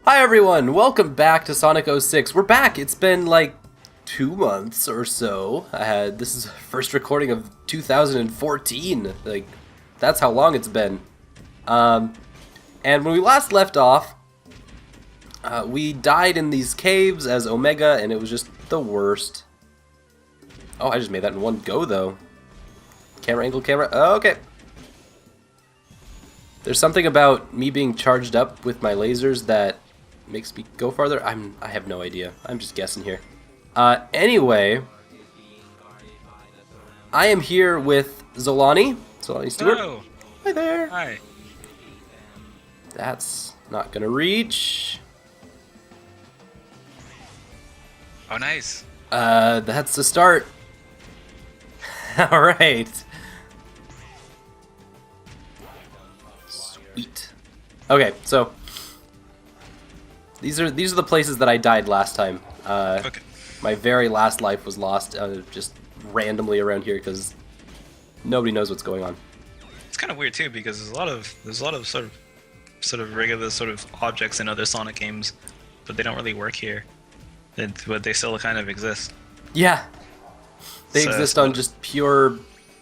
Hi everyone, welcome back to Sonic 06. We're back. It's been like 2 months or so. This is first recording of 2014. Like, that's how long it's been. And when we last left off, we died in these caves as Omega, and it was just the worst. Oh, I just made that in one go though. Camera angle, camera. Oh, okay. There's something about me being charged up with my lasers that makes me go farther. I have no idea. I'm just guessing here. Anyway, I am here with Zolani Stewart. Hello. Hi there. Hi. That's not gonna reach. Oh, nice. That's the start. All right. Sweet. Okay, so these are the places that I died last time. Okay. My very last life was lost just randomly around here because nobody knows what's going on. It's kind of weird too because there's a lot of sort of regular sort of objects in other Sonic games, but they don't really work here. But they still kind of exist. Yeah, they So exist it's on not- just pure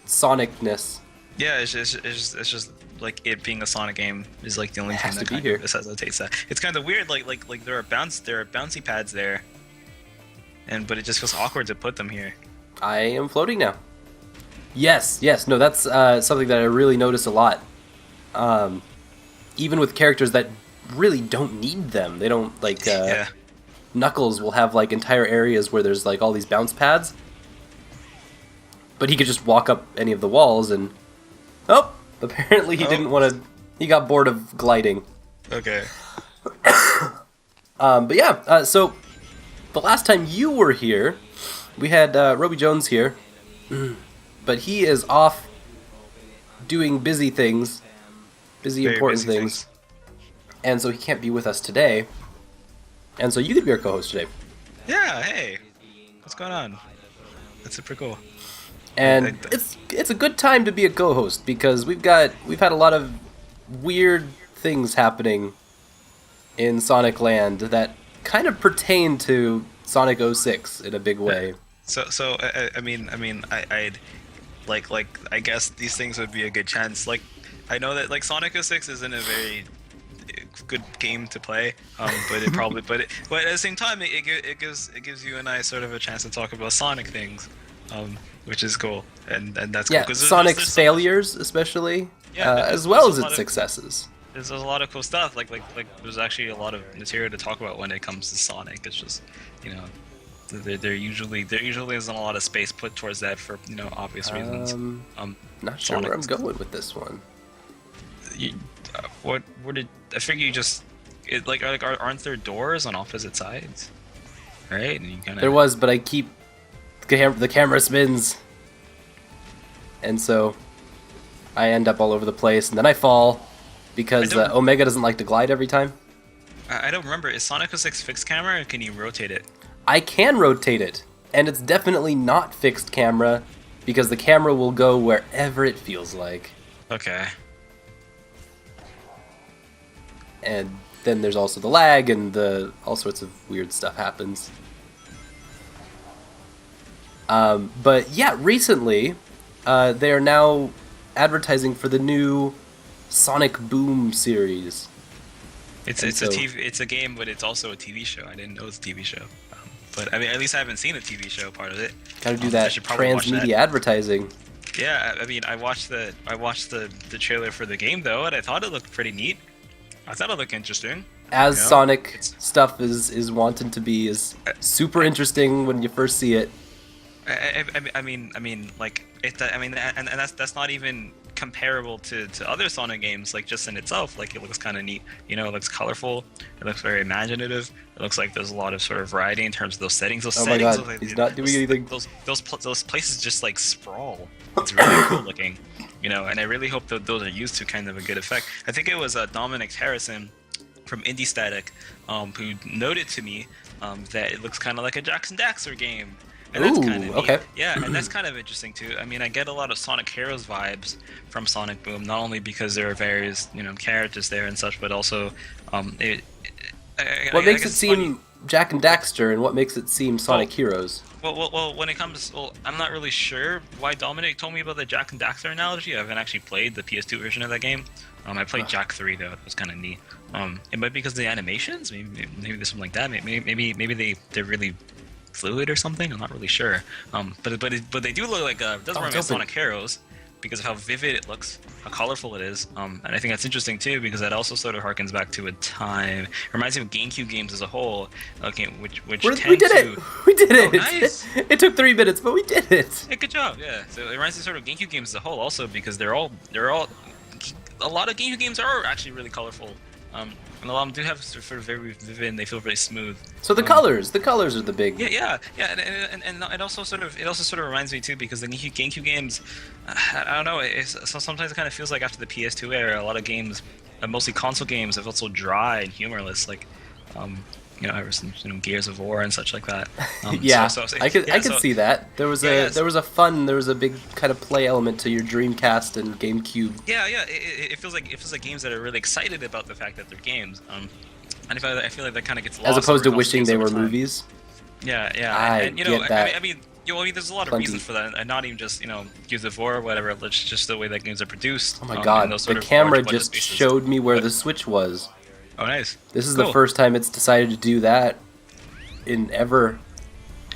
Sonicness. Yeah, it's just like it being a Sonic game is like the only It thing has that to be kind here. of necessitates that. It's kind of weird. Like there are bouncy pads there, but it just feels awkward to put them here. I am floating now. Yes, no, that's something that I really notice a lot. Even with characters that really don't need them. They don't, like, Yeah. Knuckles will have, like, entire areas where there's, like, all these bounce pads. But he could just walk up any of the walls and... Oh! Apparently he didn't want to... He got bored of gliding. Okay. But yeah, so the last time you were here, we had Roby Jones here, but he is off doing busy things, Very important busy things, and so he can't be with us today. And so you could be our co-host today. Yeah. Hey. What's going on? That's super cool. And like that. it's a good time to be a co-host because we've had a lot of weird things happening in Sonic Land that kind of pertain to Sonic 06 in a big way. So I'd I guess these things would be a good chance. Like, I know that like Sonic 06 isn't a very good game to play, but at the same time it gives you and I sort of a chance to talk about Sonic things, which is cool, and that's Yeah, cool. 'Cause Sonic's there's failures especially, Yeah, as well as there's a lot its of- successes. there's a lot of cool stuff. Like there's actually a lot of material to talk about when it comes to Sonic. It's just, you know, there usually isn't a lot of space put towards that for obvious reasons. Not sure Sonic where I'm is- going with this one. What did I figure? You just aren't there doors on opposite sides, right? And you kind There was, but I keep the camera spins, and so I end up all over the place, and then I fall because I don't- Omega doesn't like to glide every time. I don't remember. Is Sonic 06 fixed camera, or can you rotate it? I can rotate it, and it's definitely not fixed camera because the camera will go wherever it feels like. Okay. And then there's also the lag and all sorts of weird stuff happens. But yeah, recently they are now advertising for the new Sonic Boom series. It's And a so- TV. It's a game, but it's also a TV show. I didn't know it's a TV show. But I mean, at least I haven't seen a TV show part of it. Gotta do I that should probably watch transmedia that. advertising. Yeah, I mean, I watched the trailer for the game though, and I thought it looked pretty neat. I thought it looked interesting. As You know, Sonic it's- stuff is wanted to be, is super interesting when you first see it. I mean, like I mean, and that's not even comparable to other Sonic games. Like just in itself, like it looks kind of neat. You know, it looks colorful. It looks very imaginative. It looks like there's a lot of sort of variety in terms of those settings. Those Oh my settings, God, look like he's not doing anything. Those places just like sprawl. It's really cool looking. You know, and I really hope that those are used to kind of a good effect. I think it was Dominic Harrison from Indie Static who noted to me that it looks kind of like a Jackson Daxter game. And that's Ooh, kind of okay. Yeah, and that's kind of interesting too. I mean, I get a lot of Sonic Heroes vibes from Sonic Boom, not only because there are various characters there and such, but also What I makes guess it it's funny. seem Jack and Daxter, and what makes it seem Sonic Well, Heroes? when it comes, I'm not really sure why Dominic told me about the Jack and Daxter analogy. I haven't actually played the PS2 version of that game. I played Jack 3 though. That was kind of neat. It might be because of the animations. Maybe there's something like that. Maybe they're really fluid or something. I'm not really sure. But they do look like it does remind me of Sonic Heroes because of how vivid it looks, how colorful it is. And I think that's interesting too because that also sort of harkens back to a time. It reminds me of GameCube games as a whole. Okay, which We tend did to. it! We did it! Oh, nice. It took 3 minutes, but we did it! Hey, good job. Yeah. So it reminds me sort of GameCube games as a whole, also because they're all a lot of GameCube games are actually really colorful. And a lot of them do have sort of very vivid and they feel very smooth. So the colors are the big... Yeah, and it also sort of reminds me too because the GameCube games, I don't know, so sometimes it kind of feels like after the PS2 era, a lot of games, mostly console games, have felt so dry and humorless, like, ever since Gears of War and such like that. Yeah, I could see that. There was a big kind of play element to your Dreamcast and GameCube. Yeah. It feels like games that are really excited about the fact that they're games. And I feel like that kind of gets lost. As opposed to over wishing they were time. movies. Yeah. I get that. I mean, there's a lot of reasons for that, and not even just Gears of War or whatever. It's just the way that games are produced. Oh my god, the camera just showed me where the Switch was. Oh, nice. This is the first time it's decided to do that in ever.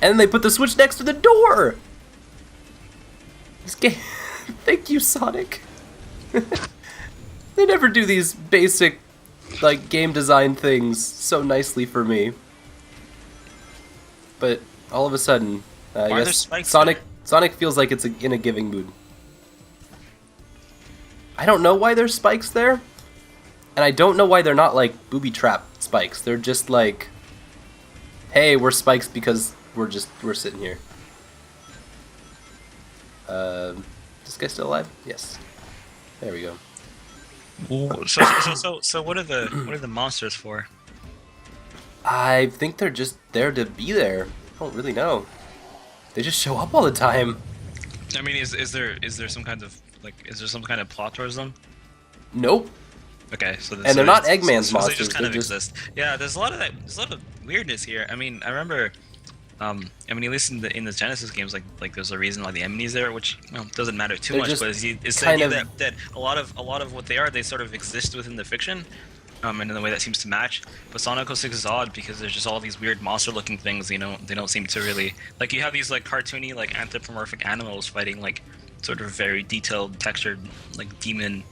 And then they put the Switch next to the door! This game... Thank you, Sonic. They never do these basic, like, game design things so nicely for me. But all of a sudden, I guess Sonic feels like it's in a giving mood. I don't know why there's spikes there. And I don't know why they're not like booby trap spikes. They're just like, hey, we're spikes because we're sitting here. This guy still alive? Yes. There we go. So what are the monsters for? I think they're just there to be there. I don't really know. They just show up all the time. I mean, is there some kind of plot towards them? Nope. Okay, so and they're not Eggman's monsters. They just kind of exist. Yeah, there's a lot of weirdness here. I mean, I remember, at least in the Genesis games, like there's a reason why the enemy's there, which doesn't matter too much. But it's the idea that a lot of what they are, they sort of exist within the fiction, and in the way that seems to match. But Sonic 06 is odd because there's just all these weird monster-looking things. They don't seem to really like. You have these like cartoony like anthropomorphic animals fighting like sort of very detailed, textured like demon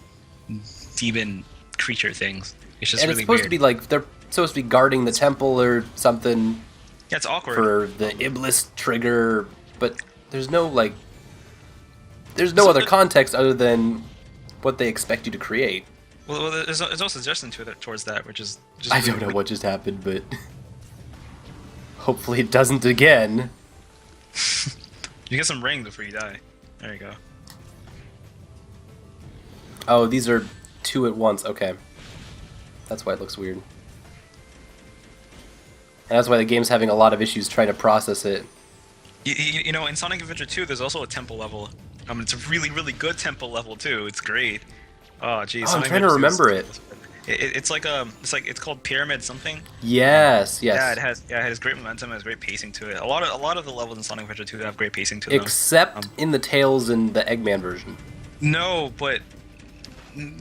creature things. It's just really supposed weird. to be like they're supposed to be guarding the temple or something. Yeah, it's awkward for the Iblis trigger, but there's no other context other than what they expect you to create. Well, there's no suggestion towards that, which is just. I don't know what just happened, but hopefully it doesn't again. You get some rings before you die. There you go. Oh, these are 2 at once. Okay, that's why it looks weird. And that's why the game's having a lot of issues trying to process it. In Sonic Adventure 2, there's also a temple level. It's a really, really good temple level too. It's great. Oh, geez. I'm trying to remember it. It's called Pyramid something. Yes. Yeah, it has great momentum. It has great pacing to it. A lot of the levels in Sonic Adventure 2 have great pacing to them. Except in the Tails and the Eggman version. No, but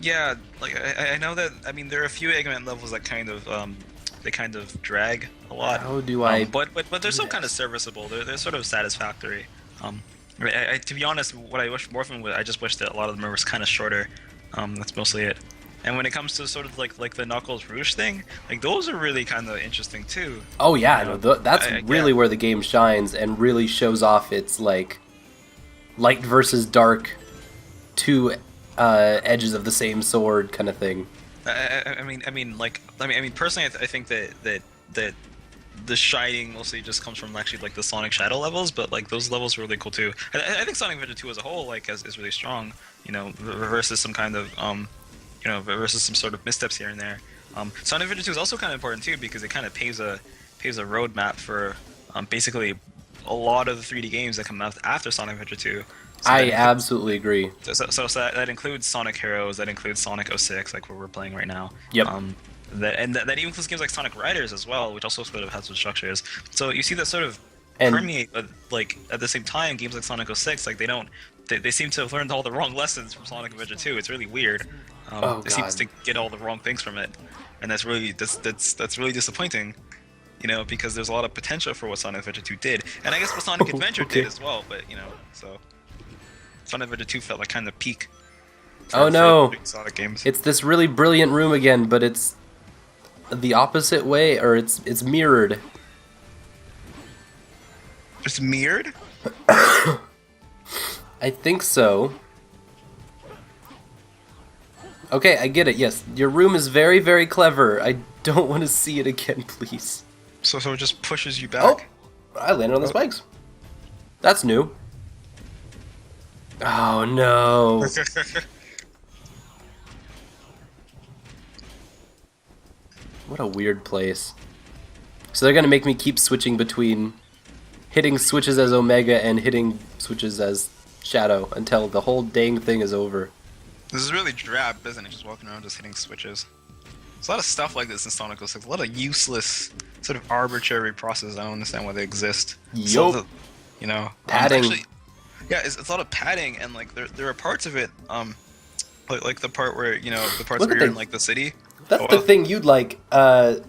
yeah, like I know that. I mean, there are a few Eggman levels that kind of drag a lot. How do I? But they're still kind of serviceable. They're sort of satisfactory. To be honest, what I wish more of them was, I just wish that a lot of them were kind of shorter. That's mostly it. And when it comes to sort of like the Knuckles Rouge thing, like those are really kind of interesting too. Oh yeah, that's really where the game shines and really shows off its like light versus dark, 2 edges of the same sword kind of thing. I mean, personally, I think that the shining mostly just comes from actually like the Sonic Shadow levels, but like those levels are really cool too. I think Sonic Adventure 2 as a whole is really strong. Versus some kind of versus some sort of missteps here and there. Sonic Adventure 2 is also kind of important too because it kind of paves a roadmap for basically a lot of the 3D games that come out after Sonic Adventure 2. I absolutely agree. So that includes Sonic Heroes, that includes Sonic 06, like where we're playing right now. Yep. that even includes games like Sonic Riders as well, which also sort of has some structures. So you see that sort of And permeate, like at the same time, games like Sonic 06, like they seem to have learned all the wrong lessons from Sonic Adventure 2. It's really weird. oh It seems god. to get all the wrong things from it, and that's really disappointing. Because there's a lot of potential for what Sonic Adventure 2 did, and I guess what Sonic Adventure Okay. did as well. But so Sonic Adventure 2 felt like kind of peak Oh for no. big Sonic games. It's this really brilliant room again, but it's the opposite way, or it's mirrored. It's mirrored. I think so. Okay, I get it. Yes, your room is very, very clever. I don't want to see it again, please. So it just pushes you Oh, back. I landed on the spikes. That's new. Oh no. What a weird place. So they're gonna make me keep switching between hitting switches as Omega and hitting switches as Shadow until the whole dang thing is over. This is really drab, isn't it? Just walking around, just hitting switches. There's a lot of stuff like this in Sonic 06. A lot of useless, sort of arbitrary processes. I don't understand why they exist. So Yup. padding. Padding. Yeah, it's a lot of padding, and like there are parts of it, like the part where the parts Look where at you're the- in like the city. That's Oh, the well. thing you'd like,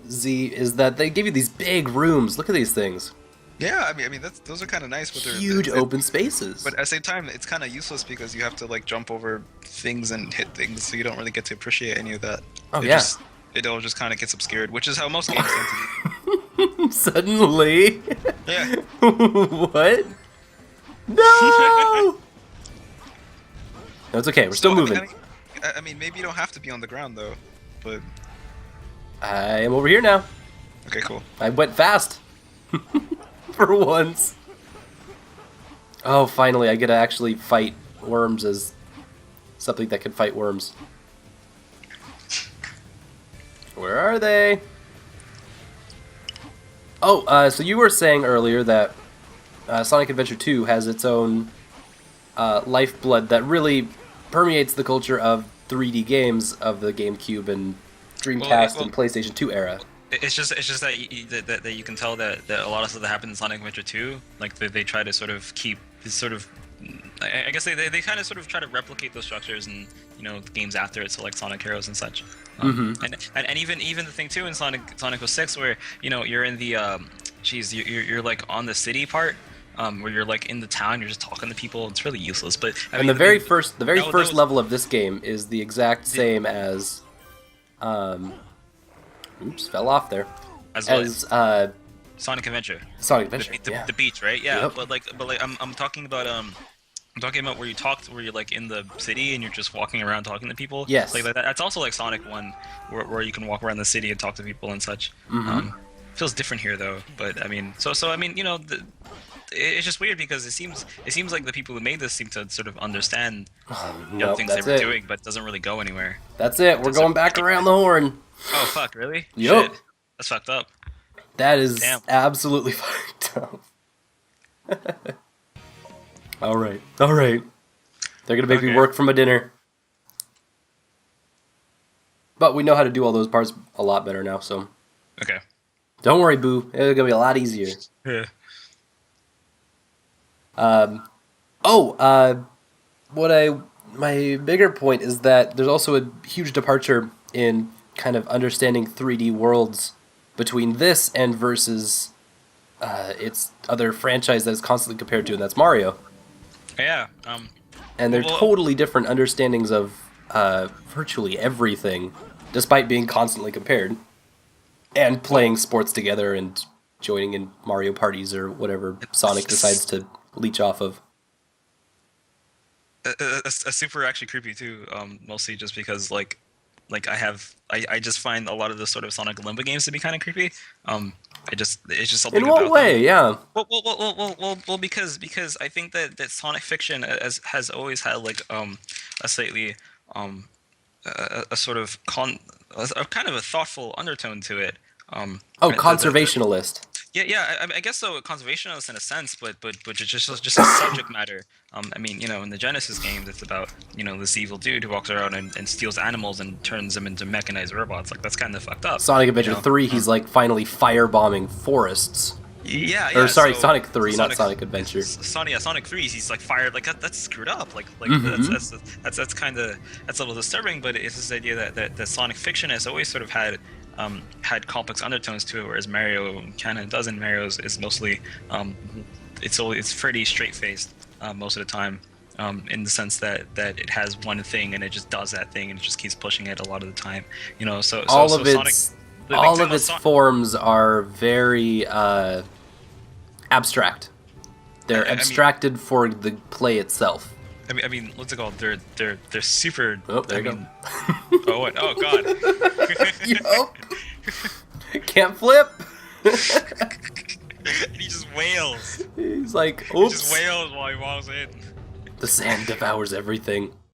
Z, is that they give you these big rooms. Look at these things. Yeah, I mean those are kind of nice, but Huge open spaces. But at the same time, it's kind of useless because you have to like jump over things and hit things, so you don't really get to appreciate any of that. Oh, it yeah. it all just kind of gets obscured, which is how most games tend to Suddenly. be. Yeah. What? No! No, it's okay. We're still So, moving. I mean, maybe you don't have to be on the ground though, but I am over here now. okay, cool. I went fast. For once. Oh, finally, I get to actually fight worms as something that can fight worms. Where are they? Oh, so you were saying earlier that Sonic Adventure 2 has its own lifeblood that really permeates the culture of 3D games of the GameCube and Dreamcast and PlayStation 2 era. It's just that you can tell that a lot of stuff that happened in Sonic Adventure 2, like they try to sort of keep this sort of, I guess they kind of sort of try to replicate those structures in games after it, so like Sonic Heroes and such. And even the thing too in Sonic 06 where you're in the you're like on the city part. Where you're like in the town, you're just talking to people. It's really useless. But I mean, The very first that was- level of this game is the exact same as, oops, fell off there. as Sonic Adventure. Sonic Adventure. The Yeah. beach, right? Yeah. Yep. But I'm talking about where you're like in the city and you're just walking around talking to people. Yes. Like that. That's also like Sonic 1, where you can walk around the city and talk to people and such. Feels different here though. But I mean, so I mean, it's just weird because it seems like the people who made this seem to sort of understand the Nope, things they that's were it. doing, but it doesn't really go anywhere. That's it. We're That's going a- back around the horn. Oh fuck, really? Yup. Shit. That's fucked up. That is Damn. absolutely fucked up. All right. They're gonna make me Okay. work for my dinner. But we know how to do all those parts a lot better now, so Okay. don't worry, boo. It's gonna be a lot easier. Yeah. My bigger point is that there's also a huge departure in kind of understanding 3D worlds between this and versus its other franchise that is constantly compared to, and that's Mario. Yeah. And they're Well- totally different understandings of virtually everything, despite being constantly compared. And playing sports together and joining in Mario parties or whatever Sonic decides to leech off of. A super actually creepy too. Mostly just because like I just find a lot of the sort of Sonic Limbo games to be kind of creepy. It's just something In what about way? them. Yeah. Well, because I think that Sonic fiction has always had like a slightly a sort of a kind of a thoughtful undertone to it. Oh, the- conservationalist. yeah. I guess so. Conservationist in a sense, but just a subject matter. I mean, in the Genesis games, it's about this evil dude who walks around and steals animals and turns them into mechanized robots. Like that's kind of fucked up. Sonic Adventure 3, he's like finally firebombing forests. Yeah, Or yeah. sorry, so, Sonic 3, so not Sonic Adventure. Sonic 3, he's like fired. Like that's screwed up. Like that's kind of that's a little disturbing. But it's this idea that Sonic fiction has always sort of had complex undertones to it, whereas Mario kind of doesn't. Mario is mostly it's pretty straight faced most of the time. In the sense that it has one thing and it just does that thing and it just keeps pushing it a lot of the time. So all so of Sonic, its the all thing of about its forms are very abstract. They're I mean- abstracted for the play itself. I mean, what's it called? They're super. Oh, there you go. Oh what? Oh god. Yup. Can't flip. And he just wails. He's like, He just oops. wails while he walks in. The sand devours everything.